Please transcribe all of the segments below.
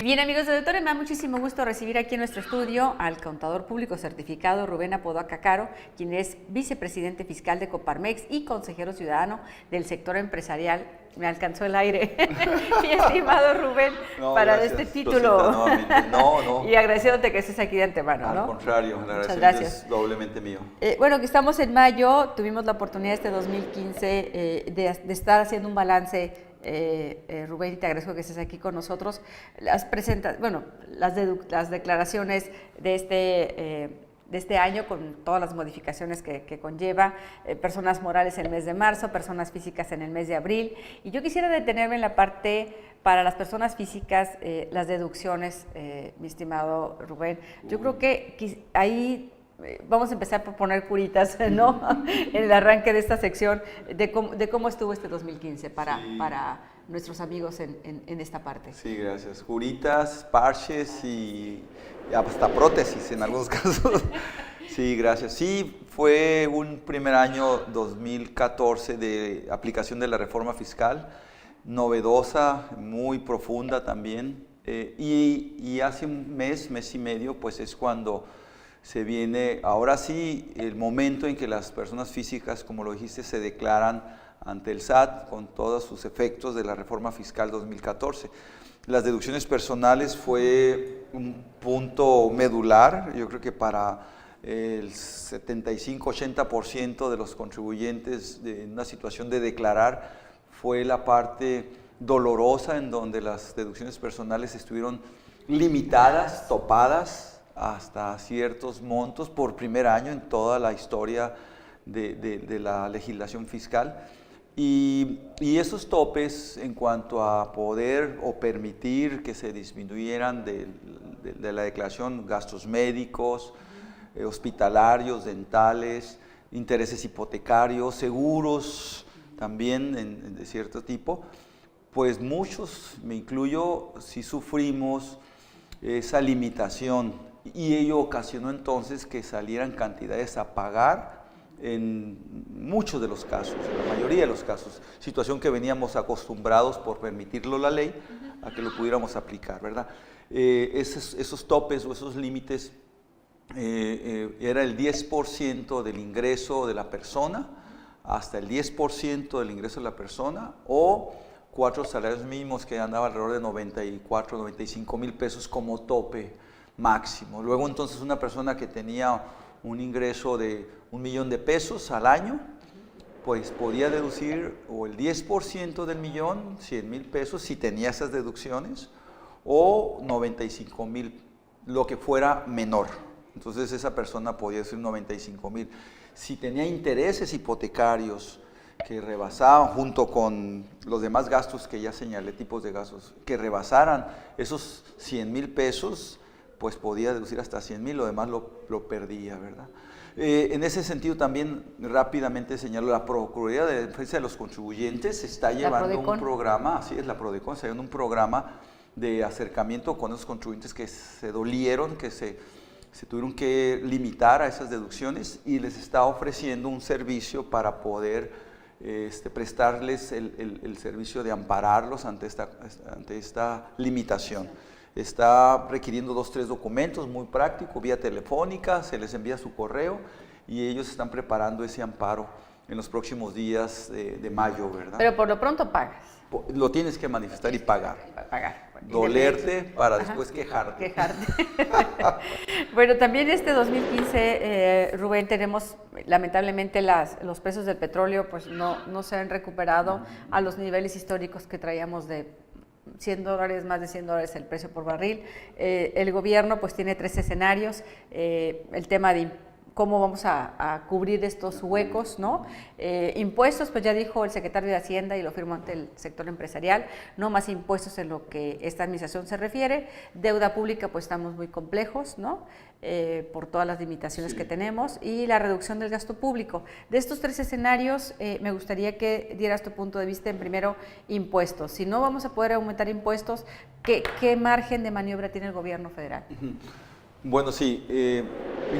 Bien, amigos de Auditorio, me da muchísimo gusto recibir aquí en nuestro estudio al contador público certificado Rubén Apodaca Caro, quien es vicepresidente fiscal de Coparmex y consejero ciudadano del sector empresarial. Me alcanzó el aire, mi estimado Rubén, para gracias, este título. No. Y agradeciéndote que estés aquí de antemano, ¿no? Al contrario, el agradecimiento es doblemente mío. Bueno, que estamos en mayo, tuvimos la oportunidad este 2015 de estar haciendo un balance. Rubén, te agradezco que estés aquí con nosotros. Las declaraciones de este año con todas las modificaciones que conlleva, personas morales en el mes de marzo, personas físicas en el mes de abril. Y yo quisiera detenerme en la parte para las personas físicas, las deducciones, mi estimado Rubén. Yo creo que ahí vamos a empezar por poner curitas, ¿no? En el arranque de esta sección de cómo estuvo este 2015 para nuestros amigos en esta parte. Sí, gracias. Curitas, parches y hasta prótesis en algunos casos. Sí, gracias. Sí, fue un primer año 2014 de aplicación de la reforma fiscal, novedosa, muy profunda también. Y hace un mes y medio, pues es cuando se viene, ahora sí, el momento en que las personas físicas, como lo dijiste, se declaran ante el SAT con todos sus efectos de la reforma fiscal 2014. Las deducciones personales fue un punto medular, yo creo que para el 75-80% de los contribuyentes en una situación de declarar fue la parte dolorosa en donde las deducciones personales estuvieron limitadas, topadas, hasta ciertos montos por primer año en toda la historia de la legislación fiscal. Y esos topes en cuanto a poder o permitir que se disminuyeran de la declaración gastos médicos, hospitalarios, dentales, intereses hipotecarios, seguros también de cierto tipo, pues muchos, me incluyo, sí sufrimos esa limitación. Y ello ocasionó entonces que salieran cantidades a pagar en muchos de los casos, en la mayoría de los casos, situación que veníamos acostumbrados por permitirlo la ley a que lo pudiéramos aplicar, ¿verdad? Esos topes o esos límites era el 10% del ingreso de la persona, hasta el 10% del ingreso de la persona, o 4 salarios mínimos que andaban alrededor de 94, 95 mil pesos como tope máximo. Luego entonces una persona que tenía un ingreso de 1 millón de pesos al año, pues podía deducir o el 10% del millón, 100 mil pesos, si tenía esas deducciones, o 95 mil, lo que fuera menor. Entonces esa persona podía decir 95 mil. Si tenía intereses hipotecarios que rebasaban, junto con los demás gastos que ya señalé, tipos de gastos, que rebasaran esos 100 mil pesos, pues podía deducir hasta 100 mil, lo demás lo perdía, ¿verdad? En ese sentido también rápidamente señalo, la Procuraduría de Defensa de los Contribuyentes está llevando un programa, así es, la Prodecon está llevando un programa de acercamiento con esos contribuyentes que se dolieron, que se tuvieron que limitar a esas deducciones, y les está ofreciendo un servicio para poder prestarles el servicio de ampararlos ante esta limitación. Está requiriendo 2 o 3 documentos, muy práctico, vía telefónica, se les envía su correo y ellos están preparando ese amparo en los próximos días de mayo, ¿verdad? Pero por lo pronto pagas. Lo tienes que manifestar y pagar. Pagar. Dolerte para después quejarte. Bueno, también este 2015, Rubén, tenemos lamentablemente los precios del petróleo pues no se han recuperado a los niveles históricos que traíamos de $100, más de $100 el precio por barril. El gobierno pues tiene 3 escenarios, el tema de cómo vamos a cubrir estos huecos, ¿no? Impuestos, pues ya dijo el secretario de Hacienda y lo firmó ante el sector empresarial, no más impuestos en lo que esta administración se refiere. Deuda pública, pues estamos muy complejos, ¿no? Por todas las limitaciones que tenemos, y la reducción del gasto público. De estos 3 escenarios, me gustaría que dieras tu punto de vista en primero, impuestos. Si no vamos a poder aumentar impuestos, ¿qué margen de maniobra tiene el gobierno federal? Bueno, sí, en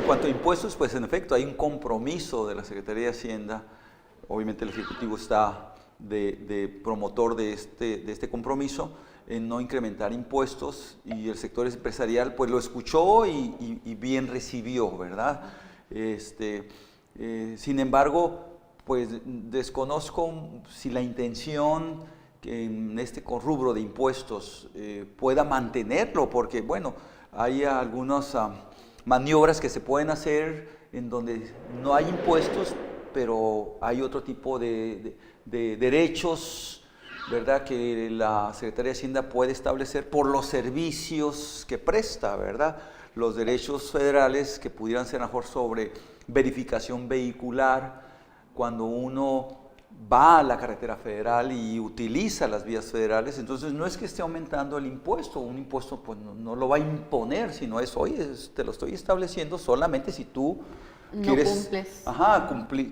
cuanto a impuestos, pues en efecto hay un compromiso de la Secretaría de Hacienda. Obviamente el Ejecutivo está de promotor de este compromiso en no incrementar impuestos, y el sector empresarial pues lo escuchó y bien recibió, ¿verdad? Sin embargo, pues desconozco si la intención que en este rubro de impuestos pueda mantenerlo, porque bueno, hay algunas maniobras que se pueden hacer en donde no hay impuestos, pero hay otro tipo de derechos, ¿verdad?, que la Secretaría de Hacienda puede establecer por los servicios que presta, ¿verdad? Los derechos federales que pudieran ser mejor sobre verificación vehicular, cuando uno va a la carretera federal y utiliza las vías federales. Entonces no es que esté aumentando el impuesto, un impuesto pues no lo va a imponer, sino es, oye, te lo estoy estableciendo solamente si tú quieres,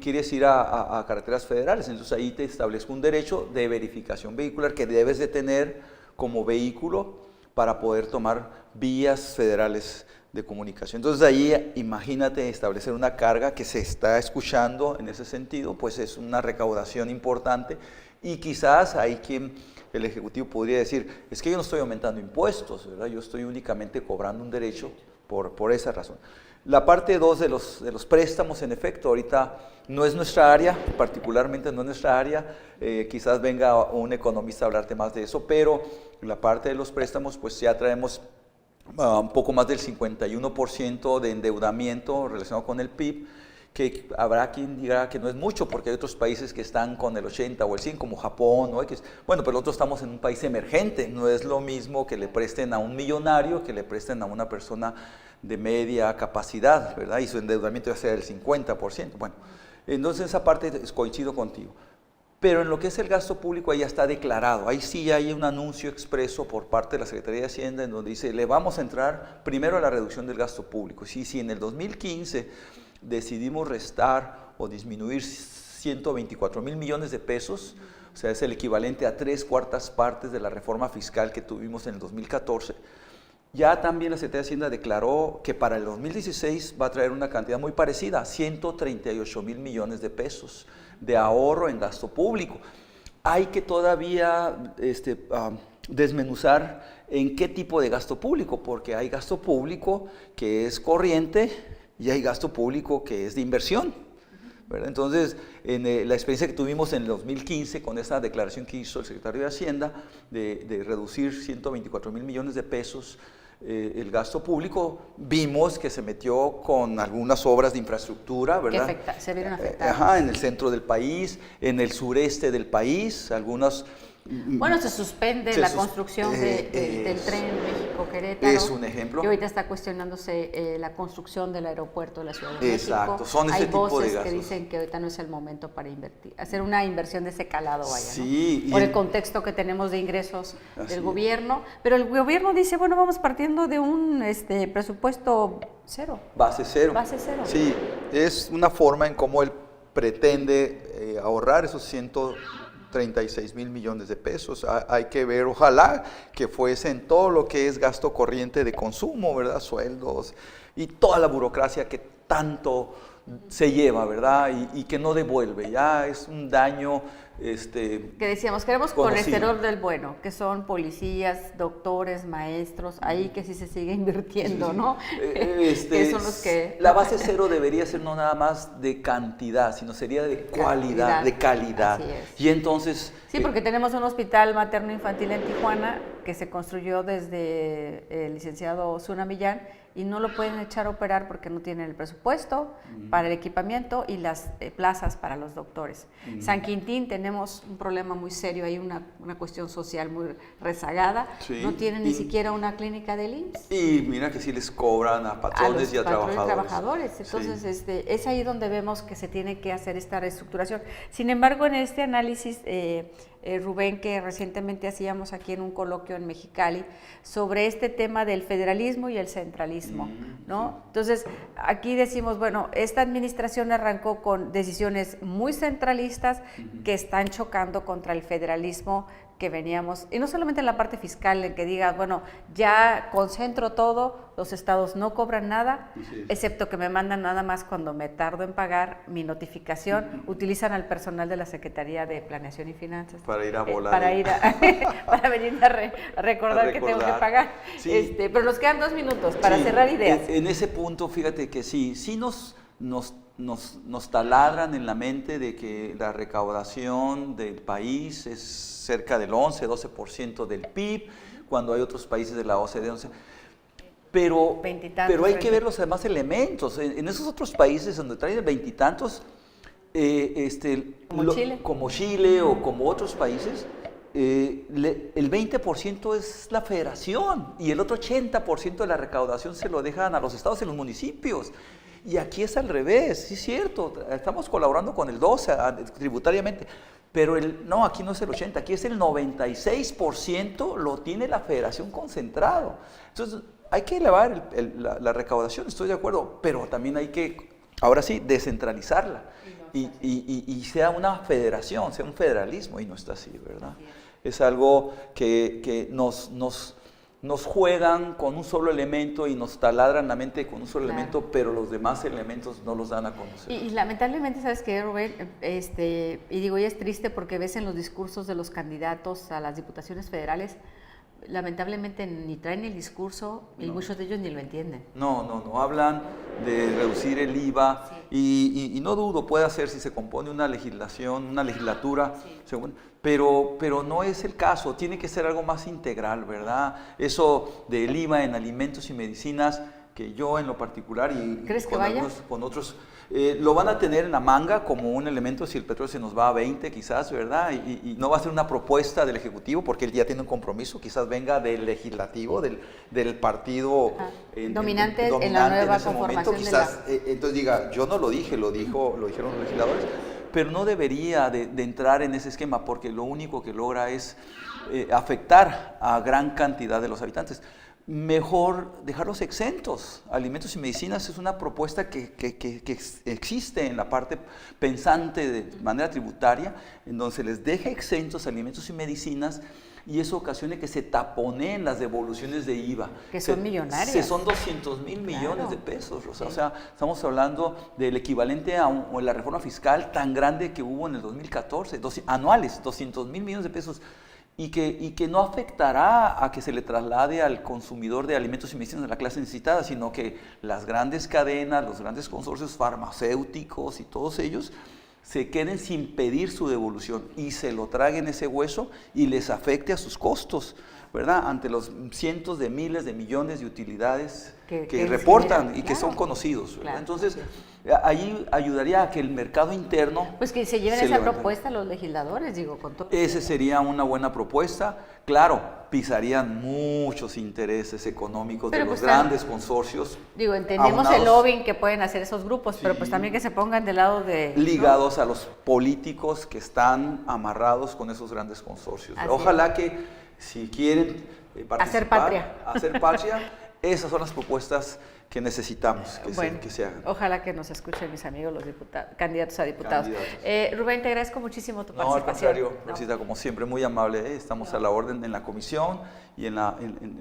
quieres ir a carreteras federales. Entonces ahí te establezco un derecho de verificación vehicular que debes de tener como vehículo para poder tomar vías federales de comunicación. Entonces ahí imagínate establecer una carga que se está escuchando en ese sentido, pues es una recaudación importante, y quizás hay quien, el Ejecutivo podría decir, es que yo no estoy aumentando impuestos, ¿verdad? Yo estoy únicamente cobrando un derecho por esa razón. La parte 2 de los préstamos, en efecto, ahorita no es nuestra área, particularmente no es nuestra área, quizás venga un economista a hablarte más de eso, pero la parte de los préstamos, pues ya traemos un poco más del 51% de endeudamiento relacionado con el PIB, que habrá quien diga que no es mucho, porque hay otros países que están con el 80 o el 100, como Japón, ¿no? Bueno, pero nosotros estamos en un país emergente, no es lo mismo que le presten a un millonario que le presten a una persona de media capacidad, ¿verdad? Y su endeudamiento ya sea del 50%. Bueno, entonces esa parte coincido contigo. Pero en lo que es el gasto público, ahí ya está declarado. Ahí sí hay un anuncio expreso por parte de la Secretaría de Hacienda en donde dice, le vamos a entrar primero a la reducción del gasto público. Si en el 2015 decidimos restar o disminuir 124,000 millones de pesos, o sea, es el equivalente a 3/4 partes de la reforma fiscal que tuvimos en el 2014, ya también la Secretaría de Hacienda declaró que para el 2016 va a traer una cantidad muy parecida, 138,000 millones de pesos de ahorro en gasto público. Hay que todavía desmenuzar en qué tipo de gasto público, porque hay gasto público que es corriente y hay gasto público que es de inversión, ¿verdad? Entonces, en la experiencia que tuvimos en el 2015 con esa declaración que hizo el secretario de Hacienda de reducir 124,000 millones de pesos el gasto público, vimos que se metió con algunas obras de infraestructura, ¿verdad? Que se vieron afectadas. En el centro del país, en el sureste del país, algunas... Bueno, se suspende la construcción del tren México-Querétaro. Es un ejemplo. Y ahorita está cuestionándose la construcción del aeropuerto de la Ciudad de Exacto, México. son ese tipo de gastos. Hay voces que dicen que ahorita no es el momento para invertir, hacer una inversión de ese calado, vaya, sí, ¿no? Por el contexto que tenemos de ingresos del gobierno. Pero el gobierno dice, bueno, vamos partiendo de un presupuesto cero. Base cero. Base cero. Sí, es una forma en cómo él pretende ahorrar esos 136,000 millones de pesos. Hay que ver, ojalá que fuese en todo lo que es gasto corriente de consumo, ¿verdad? Sueldos y toda la burocracia que tanto se lleva, ¿verdad? Y que no devuelve, ya es un daño que decíamos, queremos conocido. colesterol del bueno, que son policías, doctores, maestros, ahí que sí se sigue invirtiendo, ¿no? Que son los que... La base cero debería ser no nada más de cantidad, sino sería de cualidad, de calidad. Así es. Y entonces... Sí, porque tenemos un hospital materno-infantil en Tijuana que se construyó desde el licenciado Zuna Millán y no lo pueden echar a operar porque no tienen el presupuesto para el equipamiento y las plazas para los doctores. San Quintín tenemos un problema muy serio, hay una cuestión social muy rezagada, no tienen ni siquiera una clínica del IMSS. Y mira que sí les cobran a patrones y a trabajadores. Entonces es ahí donde vemos que se tiene que hacer esta reestructuración. Sin embargo, en este análisis, Rubén, que recientemente hacíamos aquí en un coloquio en Mexicali, sobre este tema del federalismo y el centralismo, ¿no? Entonces, aquí decimos, bueno, esta administración arrancó con decisiones muy centralistas que están chocando contra el federalismo que veníamos, y no solamente en la parte fiscal, en que diga, bueno, ya concentro todo, los estados no cobran nada, excepto que me mandan nada más cuando me tardo en pagar mi notificación, utilizan al personal de la Secretaría de Planeación y Finanzas. Para ir a volar. Para venir a recordar que tengo que pagar. Sí. Pero nos quedan 2 minutos para cerrar ideas. En ese punto, fíjate que sí nos taladran en la mente de que la recaudación del país es cerca del 11-12% del PIB, cuando hay otros países de la OCDE, pero hay que ver los demás elementos. En esos otros países donde traen 20 y tantos, como Chile o como otros países, el 20% es la federación y el otro 80% de la recaudación se lo dejan a los estados y los municipios. Y aquí es al revés, sí es cierto, estamos colaborando con el 12 tributariamente, pero no, aquí no es el 80, aquí es el 96% lo tiene la federación concentrado. Entonces, hay que elevar la recaudación, estoy de acuerdo, pero también hay que, ahora sí, descentralizarla y sea una federación, sea un federalismo, y no está así, ¿verdad? Es algo que nos juegan con un solo elemento y nos taladran la mente con un solo elemento, pero los demás elementos no los dan a conocer. Y lamentablemente, ¿sabes qué, Rubén? Y digo, y es triste porque ves en los discursos de los candidatos a las diputaciones federales, lamentablemente ni traen el discurso y muchos de ellos ni lo entienden. No, hablan de reducir el IVA y no dudo, puede hacer si se compone una legislación, una legislatura, pero no es el caso, tiene que ser algo más integral, ¿verdad? Eso del IVA en alimentos y medicinas, que yo en lo particular y ¿crees que vaya? Con otros, lo van a tener en la manga como un elemento si el petróleo se nos va a 20 quizás, ¿verdad? Y no va a ser una propuesta del Ejecutivo porque él ya tiene un compromiso, quizás venga del Legislativo, del partido dominante en la nueva conformación quizás, entonces diga, yo no lo dije, lo dijeron los legisladores, pero no debería de entrar en ese esquema porque lo único que logra es afectar a gran cantidad de los habitantes. Mejor dejarlos exentos. Alimentos y medicinas es una propuesta que existe en la parte pensante de manera tributaria, en donde se les deja exentos alimentos y medicinas y eso ocasiona que se taponeen las devoluciones de IVA. Que son millonarias. Son 200,000 millones de pesos, Rosa. Sí. O sea, estamos hablando del equivalente a la reforma fiscal tan grande que hubo en el 2014, anuales, 200,000 millones de pesos. Y que no afectará a que se le traslade al consumidor de alimentos y medicinas de la clase necesitada, sino que las grandes cadenas, los grandes consorcios farmacéuticos y todos ellos se queden sin pedir su devolución y se lo traguen ese hueso y les afecte a sus costos, ¿verdad? Ante los cientos de miles de millones de utilidades que reportan y que son conocidos, ¿verdad? Entonces, ahí ayudaría a que el mercado interno... Pues que se lleven esa propuesta los legisladores, digo, con todo. Ese sería una buena propuesta. Claro, pisarían muchos intereses económicos de los grandes consorcios. Digo, entendemos el lobbying que pueden hacer esos grupos, pero pues también que se pongan del lado de... ligados a los políticos que están amarrados con esos grandes consorcios. Ojalá que si quieren participar, hacer patria, esas son las propuestas que necesitamos que se hagan. Ojalá que nos escuchen mis amigos los candidatos a diputados. Rubén, te agradezco muchísimo tu participación. No, al contrario, Rosita, como siempre, muy amable. Estamos a la orden en la comisión y en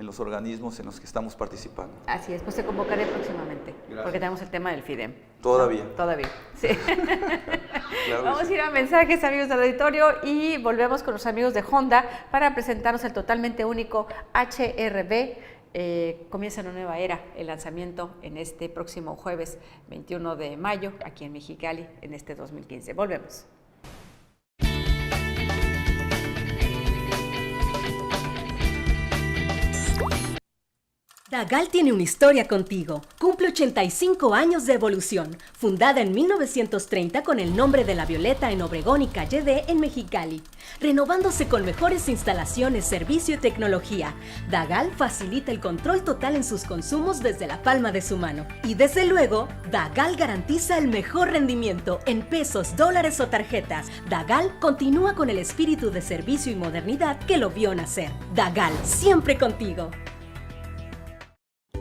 los organismos en los que estamos participando. Así es, pues te convocaré próximamente, porque tenemos el tema del FIDEM. Todavía. ¿No? Todavía, sí. Claro. Vamos a ir a mensajes, amigos del auditorio, y volvemos con los amigos de Honda para presentarnos el totalmente único HR-V. Comienza una nueva era, el lanzamiento en este próximo jueves 21 de mayo aquí en Mexicali en este 2015. Volvemos. Dagal tiene una historia contigo. Cumple 85 años de evolución. Fundada en 1930 con el nombre de La Violeta en Obregón y Calle D en Mexicali. Renovándose con mejores instalaciones, servicio y tecnología, Dagal facilita el control total en sus consumos desde la palma de su mano. Y desde luego, Dagal garantiza el mejor rendimiento en pesos, dólares o tarjetas. Dagal continúa con el espíritu de servicio y modernidad que lo vio nacer. Dagal, siempre contigo.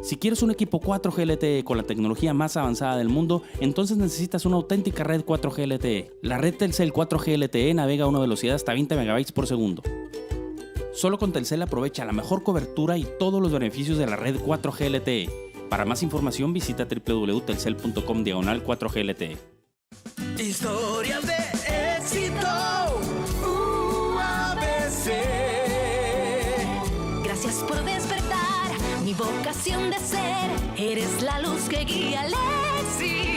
Si quieres un equipo 4G LTE con la tecnología más avanzada del mundo, entonces necesitas una auténtica red 4G LTE. La red Telcel 4G LTE navega a una velocidad hasta 20 MB por segundo. Solo con Telcel aprovecha la mejor cobertura y todos los beneficios de la red 4G LTE. Para más información visita www.telcel.com/4G LTE. Historias de éxito, UABC. Gracias por despertar mi vocación de ser. Eres la luz que guía al éxito.